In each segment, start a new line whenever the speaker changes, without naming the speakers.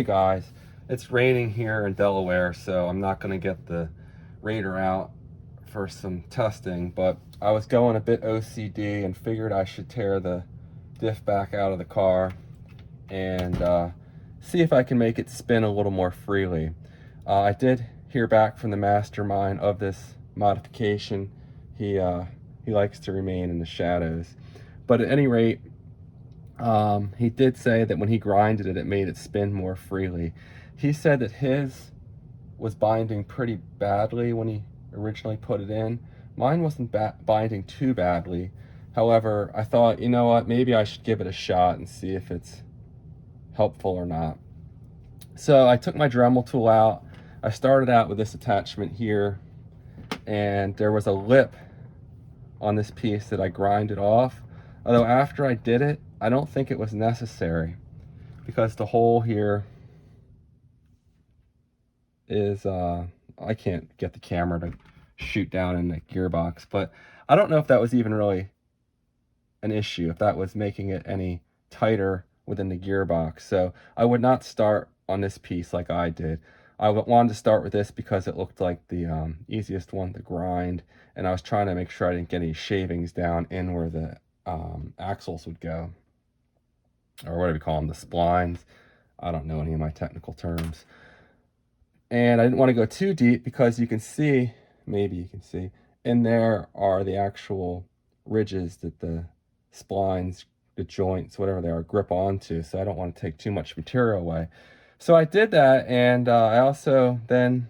Hey guys, it's raining here in Delaware, so I'm not going to get the radar out for some testing, but I was going a bit OCD and figured I should tear the diff back out of the car and see if I can make it spin a little more freely. I did hear back from the mastermind of this modification. He likes to remain in the shadows, but at any rate, he did say that when he grinded it, it made it spin more freely. He said that his was binding pretty badly when he originally put it in. Mine wasn't binding too badly. However, I thought, you know what, maybe I should give it a shot and see if it's helpful or not. So I took my Dremel tool out. I started out with this attachment here, and there was a lip on this piece that I grinded off. Although after I did it, I don't think it was necessary, because the hole here is, I can't get the camera to shoot down in the gearbox, but I don't know if that was even really an issue, if that was making it any tighter within the gearbox. So I would not start on this piece like I did. I wanted to start with this because it looked like the easiest one to grind, and I was trying to make sure I didn't get any shavings down in where the axles would go, or what do we call them, the splines. I don't know any of my technical terms. And I didn't want to go too deep because you can see, maybe you can see, in there are the actual ridges that the splines, the joints, whatever they are, grip onto. So I don't want to take too much material away. So I did that, and I also then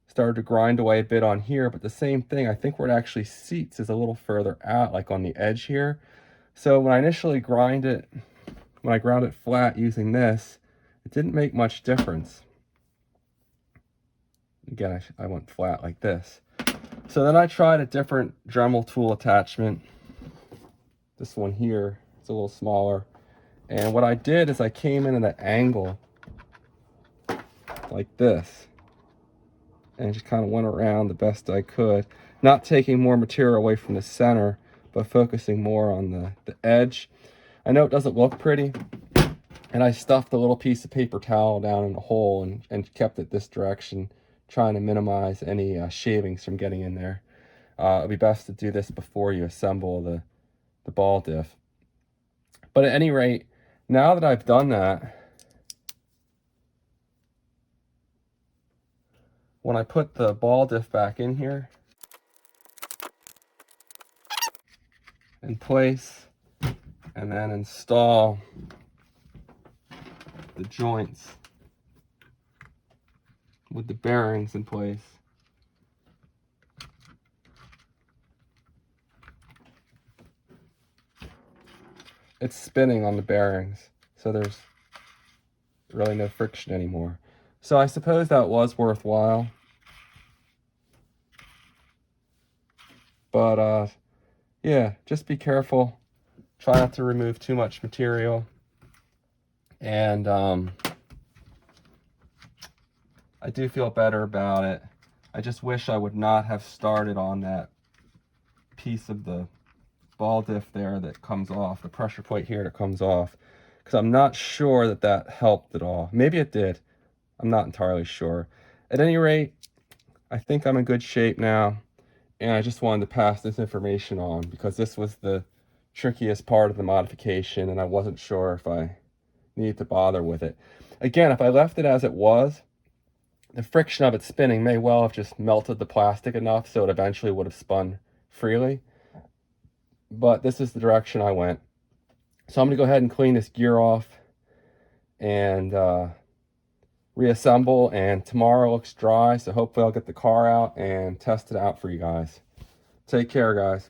started to grind away a bit on here, but the same thing, I think where it actually seats is a little further out, like on the edge here. So when I initially ground it flat using this, it didn't make much difference. Again, I went flat like this. So then I tried a different Dremel tool attachment. This one here, it's a little smaller. And what I did is I came in at an angle like this, and just kind of went around the best I could, not taking more material away from the center, but focusing more on the edge. I know it doesn't look pretty, and I stuffed a little piece of paper towel down in the hole and kept it this direction, trying to minimize any shavings from getting in there. It'd be best to do this before you assemble the ball diff. But at any rate, now that I've done that, when I put the ball diff back in here, in place, and then install the joints with the bearings in place, it's spinning on the bearings, so there's really no friction anymore. So I suppose that was worthwhile. But yeah, just be careful. Try not to remove too much material. And I do feel better about it. I just wish I would not have started on that piece of the ball diff there that comes off, the pressure plate here that comes off, because I'm not sure that that helped at all. Maybe it did. I'm not entirely sure. At any rate, I think I'm in good shape now, and I just wanted to pass this information on because this was the trickiest part of the modification, and I wasn't sure if I needed to bother with it. Again, if I left it as it was, the friction of it spinning may well have just melted the plastic enough so it eventually would have spun freely. But this is the direction I went. So I'm going to go ahead and clean this gear off and reassemble, and tomorrow looks dry, so hopefully I'll get the car out and test it out for you guys. Take care, guys.